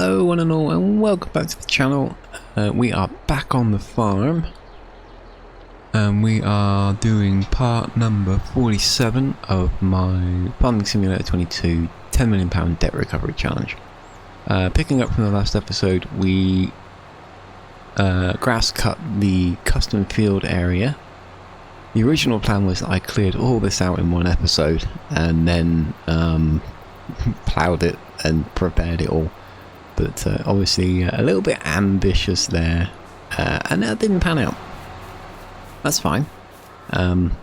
Hello one and all, and welcome back to the channel. We are back on the farm and we are doing part number 47 of my Farming Simulator 22 £10 million debt recovery challenge. Picking up from the last episode, we grass cut the custom field area. The original plan was that I cleared all this out in one episode and then ploughed it and prepared it all. But obviously a little bit ambitious there, and that didn't pan out. That's fine. Another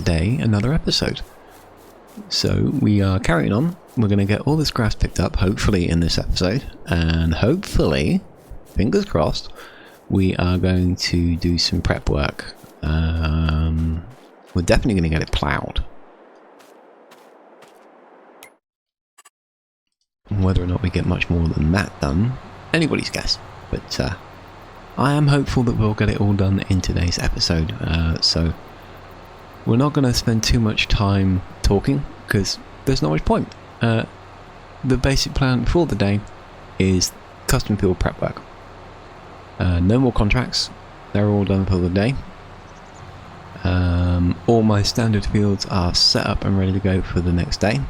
day, another episode. So we are carrying on. We're going to get all this grass picked up, hopefully in this episode, and hopefully, fingers crossed, we are going to do some prep work. We're definitely going to get it ploughed. Whether or not we get much more than that done, anybody's guess. But I am hopeful that we'll get it all done in today's episode. So we're not going to spend too much time talking because there's not much point. The basic plan for the day is custom field prep work. No more contracts. They're all done for the day. All my standard fields are set up and ready to go for the next day.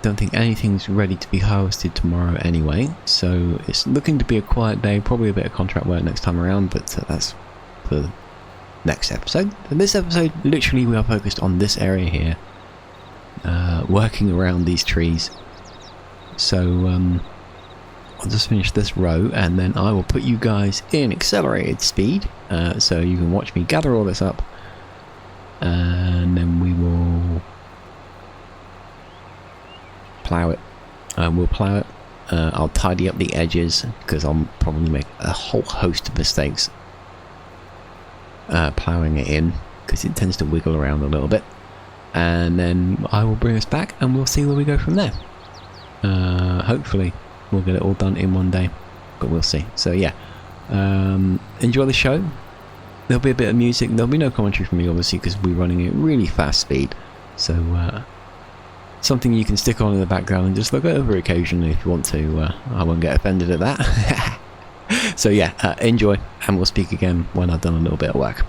Don't think anything's ready to be harvested tomorrow anyway, so it's looking to be a quiet day, probably a bit of contract work next time around, but that's for the next episode. In this episode, literally we are focused on this area here, working around these trees. So I'll just finish this row and then I will put you guys in accelerated speed, so you can watch me gather all this up, and then we will plough it. We'll plough it. I'll tidy up the edges because I'll probably make a whole host of mistakes ploughing it in because it tends to wiggle around a little bit, and then I will bring us back and we'll see where we go from there. Hopefully we'll get it all done in one day, but we'll see. So yeah, enjoy the show. There'll be a bit of music. There'll be no commentary from me obviously because we're running at really fast speed, so something you can stick on in the background and just look over occasionally if you want to. I won't get offended at that. So yeah, enjoy, and we'll speak again when I've done a little bit of work.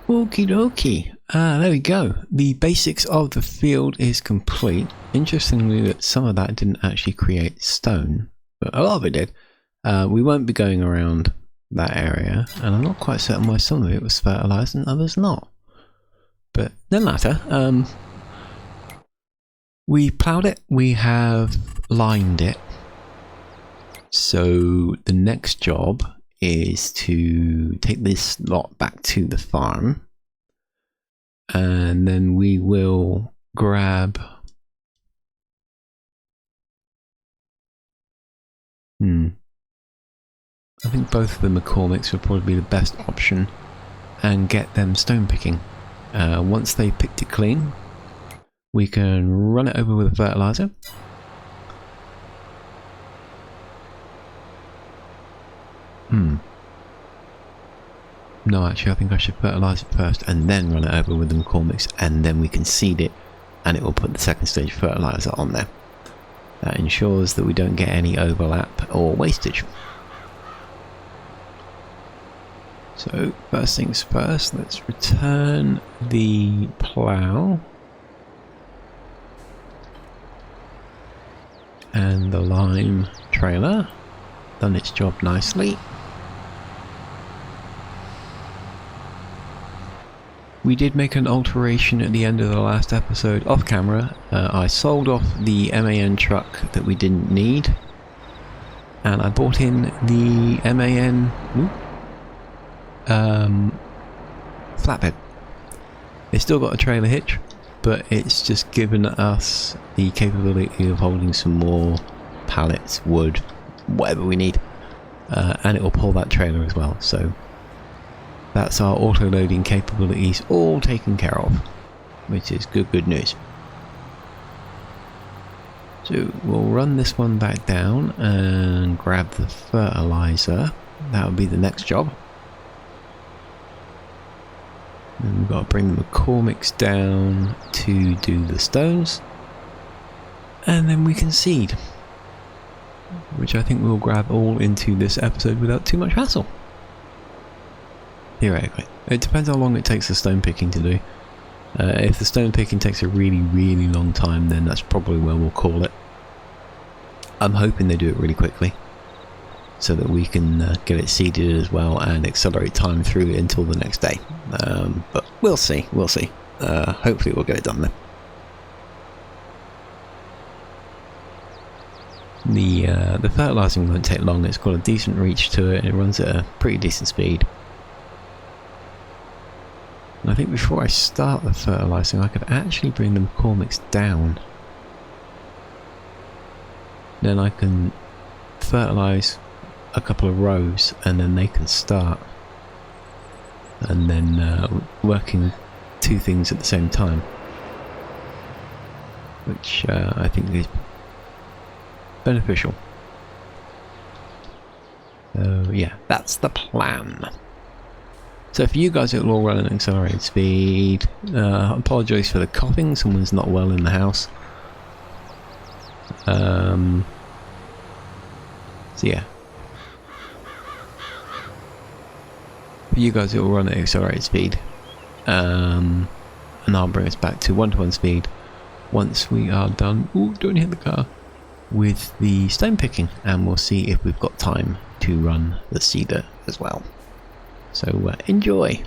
Okie dokie. There we go. The basics of the field is complete. Interestingly, that some of that didn't actually create stone, but a lot of it did. We won't be going around that area, and I'm not quite certain why some of it was fertilized and others not. But no matter. We ploughed it. We have lined it. So the next job is to take this lot back to the farm, and then we will grab I think both of the McCormicks would probably be the best option, and get them stone picking. Once they picked it clean, we can run it over with a fertilizer. No, actually I think I should fertilise it first and then run it over with the McCormick's, and then we can seed it and it will put the second stage fertiliser on there. That ensures that we don't get any overlap or wastage. So first things first, let's return the plough and the lime trailer. Done its job nicely. We did make an alteration at the end of the last episode off camera. I sold off the MAN truck that we didn't need, and I bought in the MAN flatbed. It's still got a trailer hitch, but it's just given us the capability of holding some more pallets, wood, whatever we need, and it will pull that trailer as well. So that's our auto-loading capabilities all taken care of, which is good news. So we'll run this one back down and grab the fertilizer. That will be the next job. Then we've got to bring the McCormick's down to do the stones, and then we can seed, which I think we'll grab all into this episode without too much hassle. Theoretically. It depends how long it takes the stone picking to do. If the stone picking takes a really long time, then that's probably where we'll call it. I'm hoping they do it really quickly, so that we can get it seeded as well and accelerate time through until the next day. But we'll see, hopefully we'll get it done then. The fertilising won't take long. It's got a decent reach to it, and it runs at a pretty decent speed. And I think before I start the fertilising, I could actually bring the McCormick's down. Then I can fertilise a couple of rows, and then they can start. And then working two things at the same time, which I think is beneficial. So yeah, that's the plan. So for you guys, it'll all run at accelerated speed. I apologise for the coughing. Someone's not well in the house. So yeah. For you guys, it will run at accelerated speed. And I'll bring us back to 1-to-1 speed once we are done. Ooh, don't hit the car. With the stone picking, and we'll see if we've got time to run the seeder as well. So enjoy.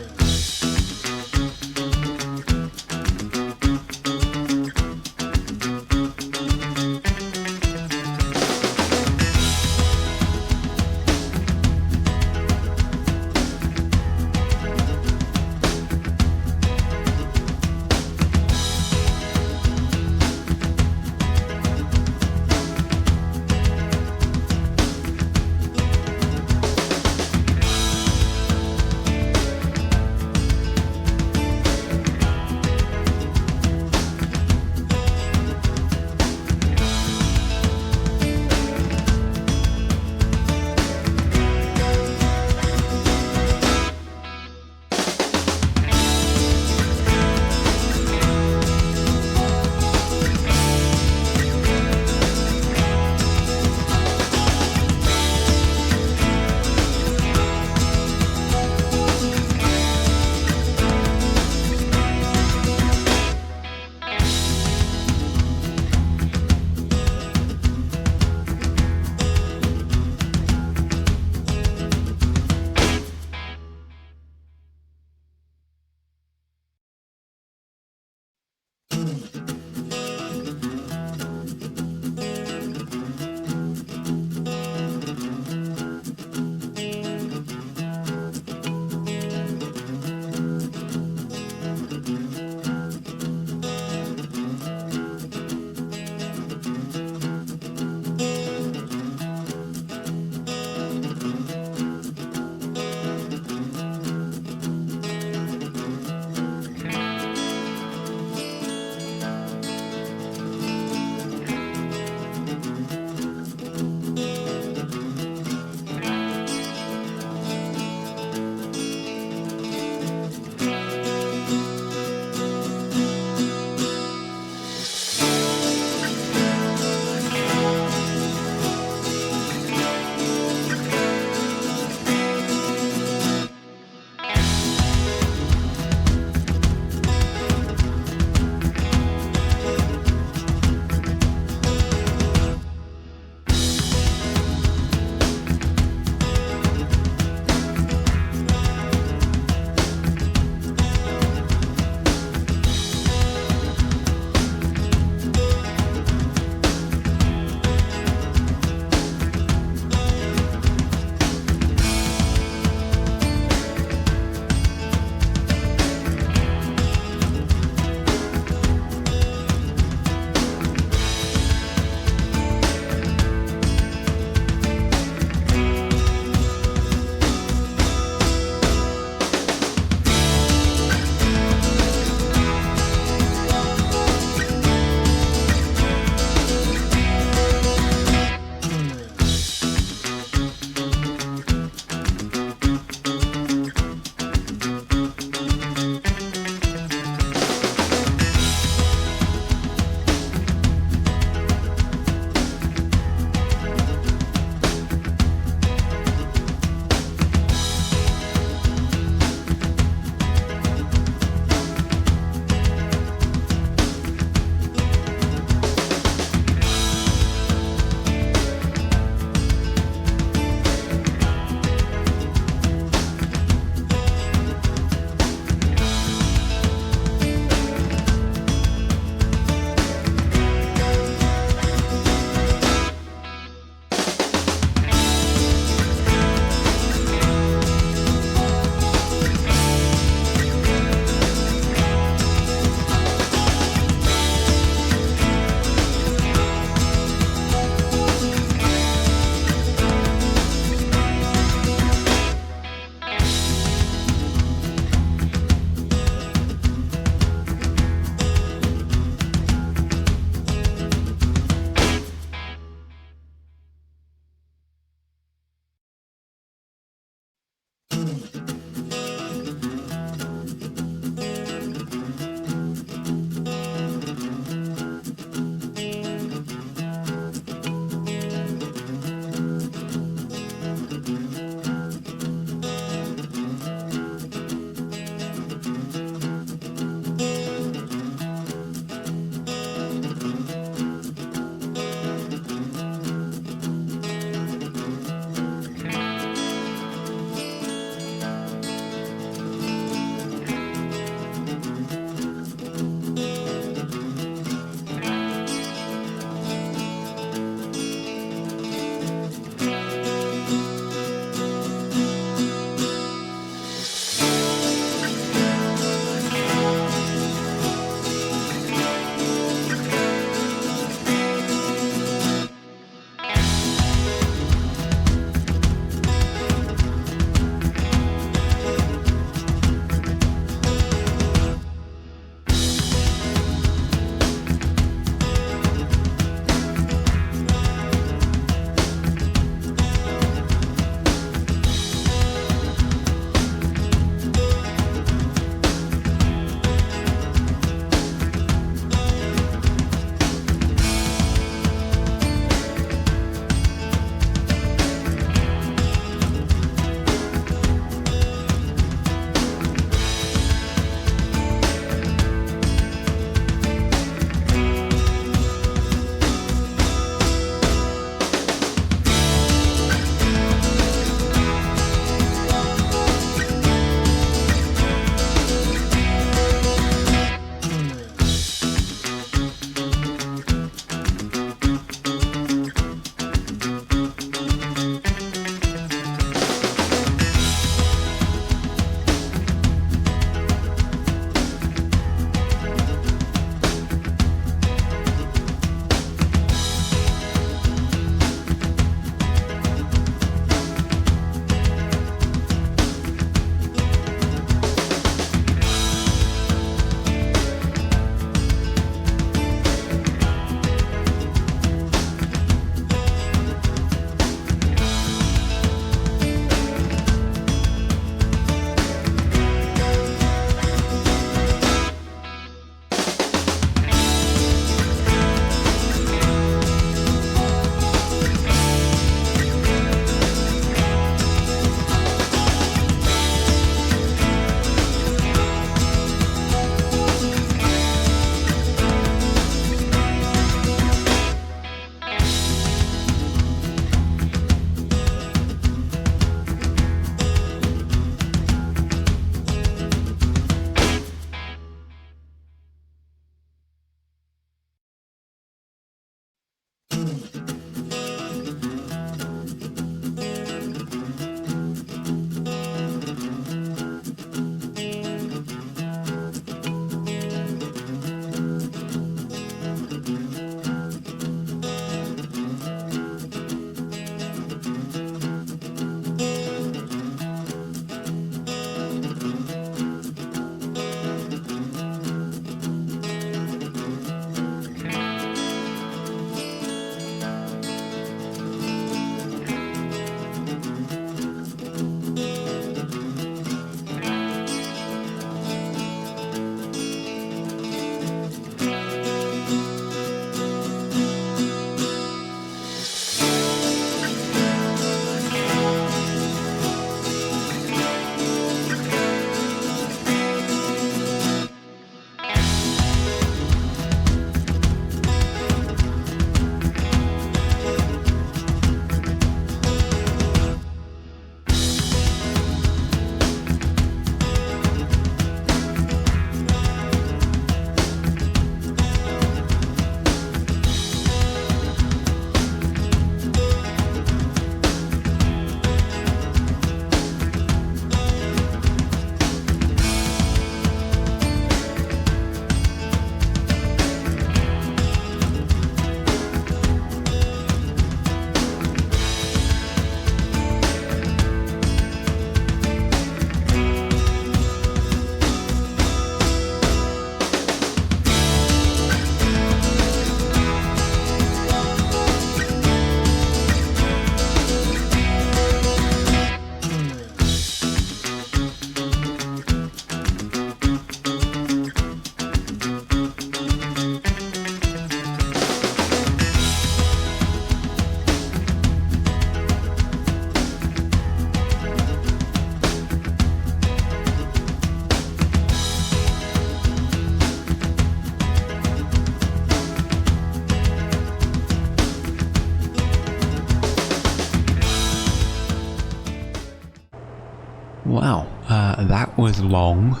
Wow, that was long.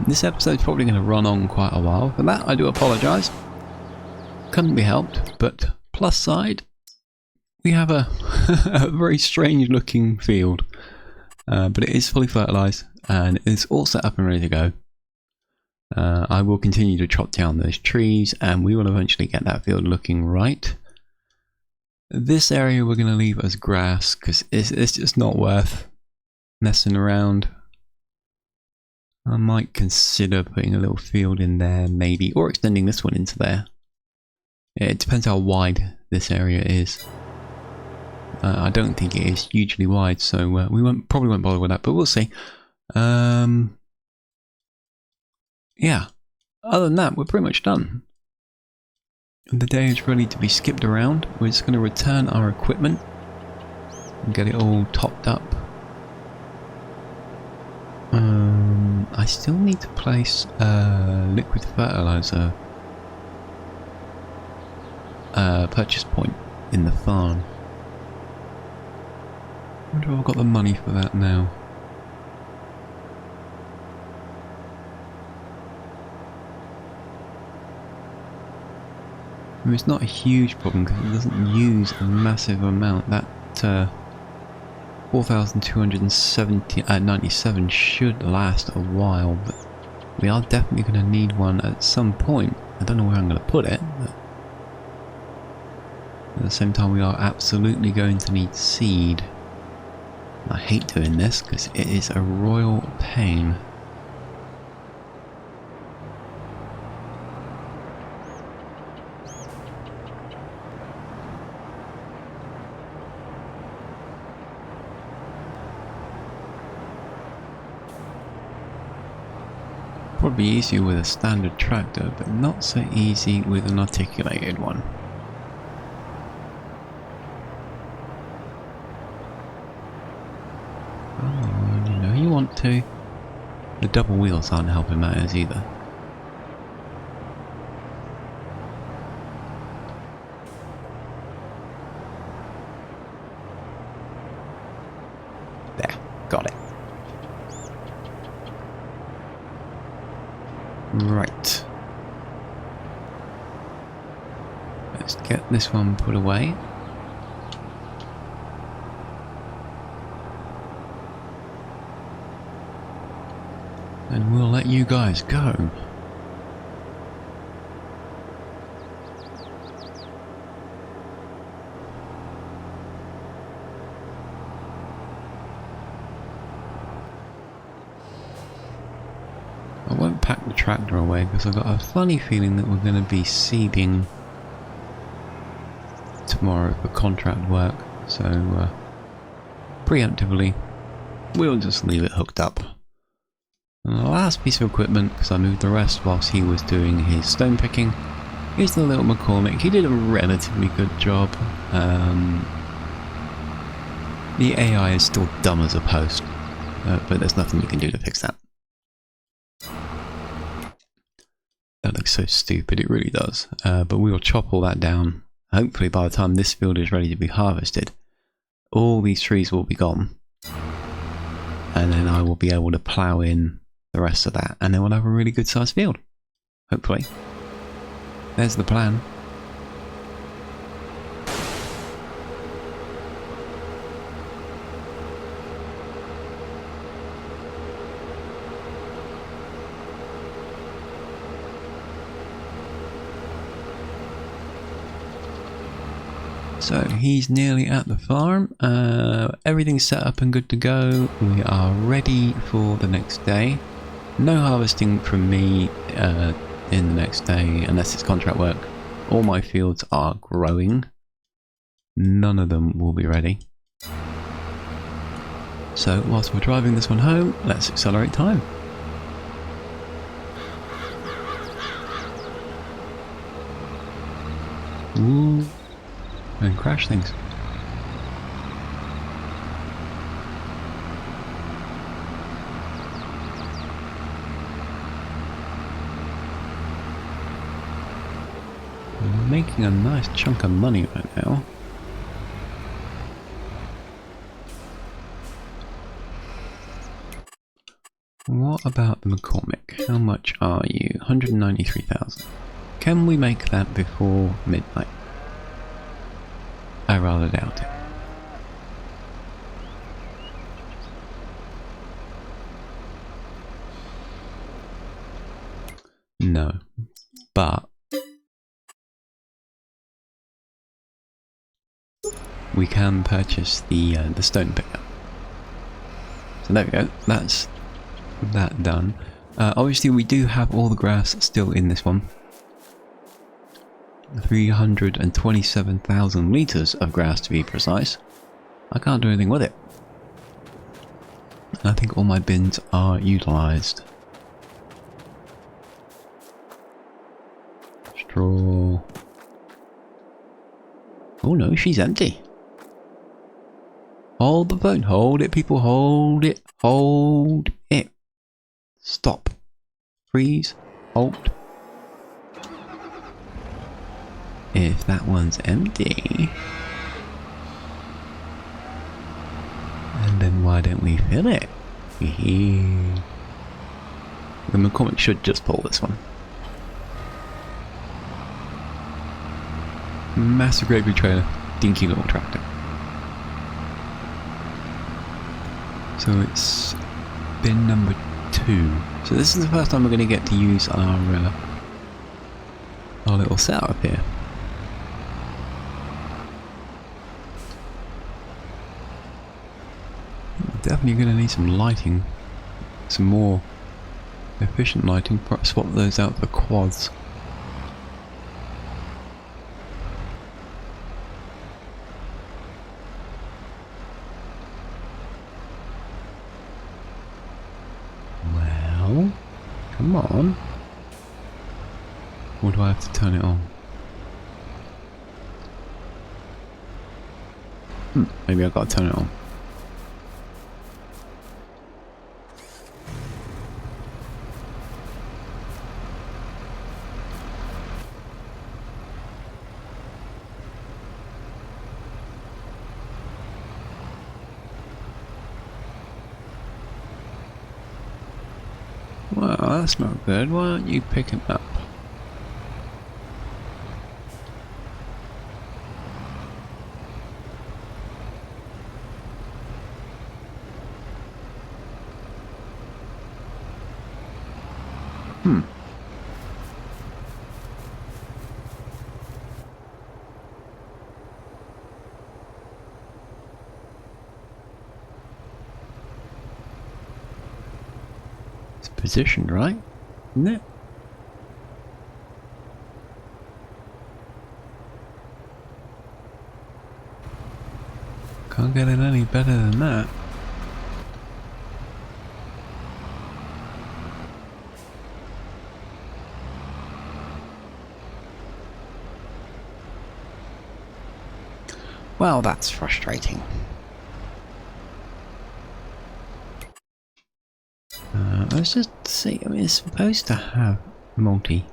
This episode's probably going to run on quite a while. For that, I do apologise. Couldn't be helped, but plus side, we have a, a very strange looking field. But it is fully fertilised, and it's all set up and ready to go. I will continue to chop down those trees, and we will eventually get that field looking right. This area we're going to leave as grass, because it's just not worth messing around. I might consider putting a little field in there maybe, or extending this one into there. It depends how wide this area is. I don't think it is hugely wide, so we probably won't bother with that, but we'll see. Yeah, other than that, we're pretty much done. The day is ready to be skipped around. We're just going to return our equipment and get it all topped up. I still need to place a liquid fertilizer purchase point in the farm. I wonder if I've got the money for that now. I mean, it's not a huge problem because it doesn't use a massive amount. That 4,297 should last a while, but we are definitely going to need one at some point. I don't know where I'm going to put it, but at the same time we are absolutely going to need seed. I hate doing this because it is a royal pain. Probably easier with a standard tractor, but not so easy with an articulated one. Oh, you know you want to. The double wheels aren't helping matters either. There, got it. Right. Let's get this one put away. And we'll let you guys go. I won't pack the tractor away because I've got a funny feeling that we're going to be seeding tomorrow for contract work, so preemptively we'll just leave it hooked up. And the last piece of equipment, because I moved the rest whilst he was doing his stone picking, is the little McCormick. He did a relatively good job. The AI is still dumb as a post, but there's nothing you can do to fix that. That looks so stupid, it really does. But we will chop all that down. Hopefully by the time this field is ready to be harvested, all these trees will be gone. And then I will be able to plough in the rest of that, and then we'll have a really good sized field. Hopefully. There's the plan. So he's nearly at the farm. Everything's set up and good to go. We are ready for the next day. No harvesting from me in the next day unless it's contract work. All my fields are growing. None of them will be ready. So whilst we're driving this one home, let's accelerate time. Ooh. And crash things. We're making a nice chunk of money right now. What about the McCormick? How much are you? 193,000. Can we make that before midnight? I rather doubt it. No, but we can purchase the stone picker. So there we go. That's that done. Obviously, we do have all the grass still in this one. 327,000 litres of grass to be precise. I can't do anything with it. I think all my bins are utilised. Straw. Oh no, she's empty. Hold the phone. Hold it, people. Hold it. Hold it. Stop. Freeze. Halt. If that one's empty, and then why don't we fill it? The McCormick should just pull this one. Massive gravy trailer, dinky little tractor. So it's bin number 2. So this is the first time we're going to get to use our little setup here. Definitely going to need some lighting, some more efficient lighting. Perhaps swap those out for quads. Well, come on. Or do I have to turn it on? Maybe I've got to turn it on. Well, that's not good. Why aren't you picking up? It's positioned right, isn't it? Can't get it any better than that. Well, that's frustrating. Let's just see. I mean, it's supposed to have multi.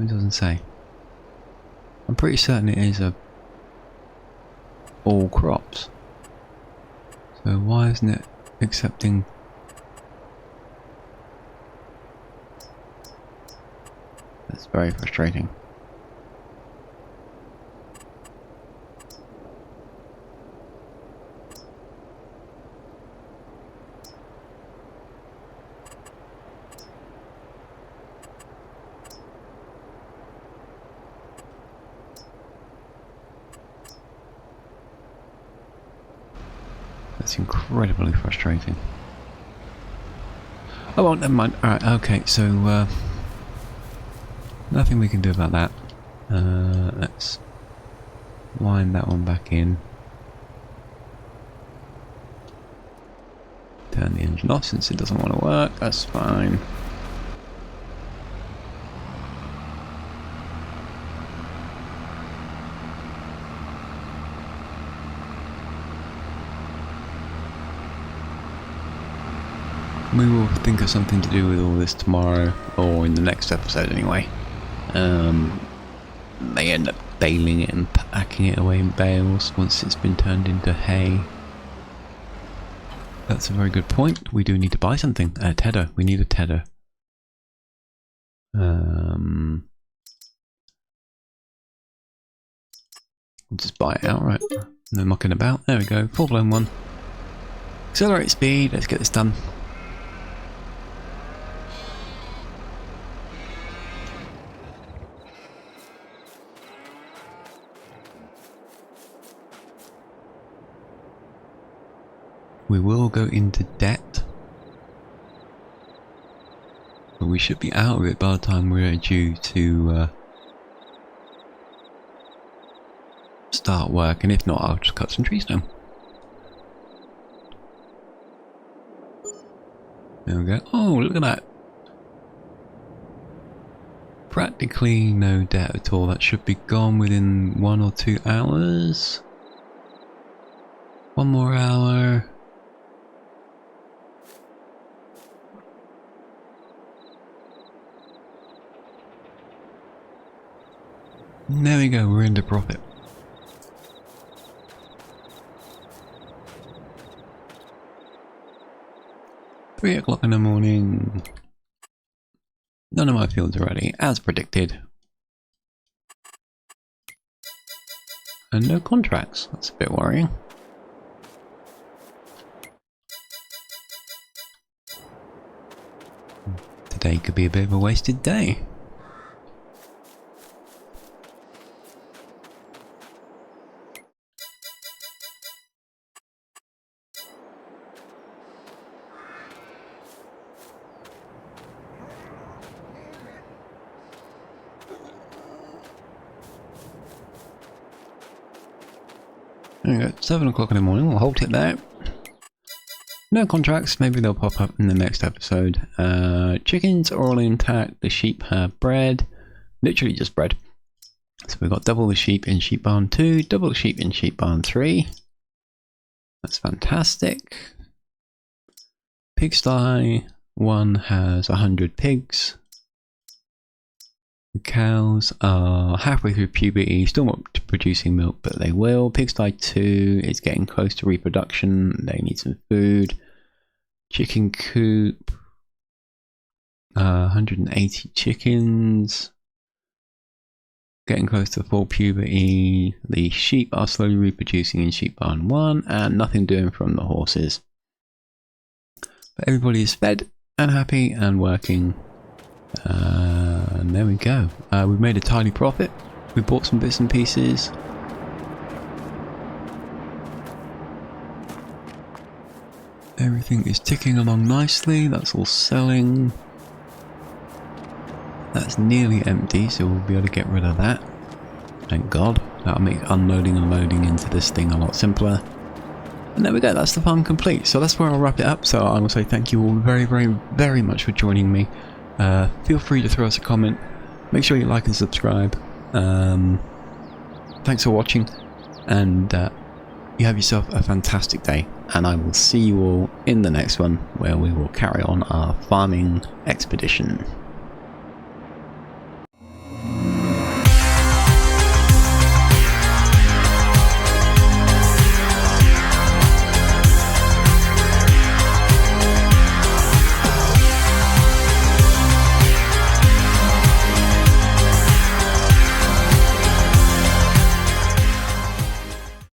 It doesn't say. I'm pretty certain it is all crops. So why isn't it accepting? That's very frustrating. That's incredibly frustrating. Oh well, never mind. Alright, okay, so nothing we can do about that. Let's wind that one back in. Turn the engine off since it doesn't want to work, that's fine. We will think of something to do with all this tomorrow, or in the next episode anyway. They end up baling it and packing it away in bales once it's been turned into hay. That's a very good point. We do need to buy something. A tether. We need a tether. We'll just buy it outright. No mucking about. There we go. Full blown one. Accelerate speed. Let's get this done. We will go into debt. But we should be out of it by the time we're due to start work. And if not, I'll just cut some trees down. There we go. Oh, look at that. Practically no debt at all. That should be gone within 1 or 2 hours. 1 more hour. There we go, we're into profit. Three o'clock in the morning. None of my fields are ready, as predicted. And no contracts, that's a bit worrying. Today could be a bit of a wasted day. There we go, 7 o'clock in the morning, we'll hold it there. No contracts, maybe they'll pop up in the next episode. Chickens are all intact, the sheep have bread. Literally just bread. So we've got double the sheep in sheep barn 2, double the sheep in sheep barn 3. That's fantastic. Pigsty 1 has 100 pigs. The cows are halfway through puberty, still not producing milk, but they will. Pigsty 2 is getting close to reproduction, they need some food. Chicken coop, 180 chickens, getting close to full puberty. The sheep are slowly reproducing in sheep barn 1, and nothing doing from the horses. But everybody is fed and happy and working. And there we go. We've made a tiny profit. We bought some bits and pieces. Everything is ticking along nicely. That's all selling. That's nearly empty, so we'll be able to get rid of that. Thank God. That'll make unloading and loading into this thing a lot simpler. And there we go. That's the farm complete. So that's where I'll wrap it up. So I will say thank you all very, very, very much for joining me. Feel free to throw us a comment. Make sure you like and subscribe. Thanks for watching, and you have yourself a fantastic day, and I will see you all in the next one, where we will carry on our farming expedition.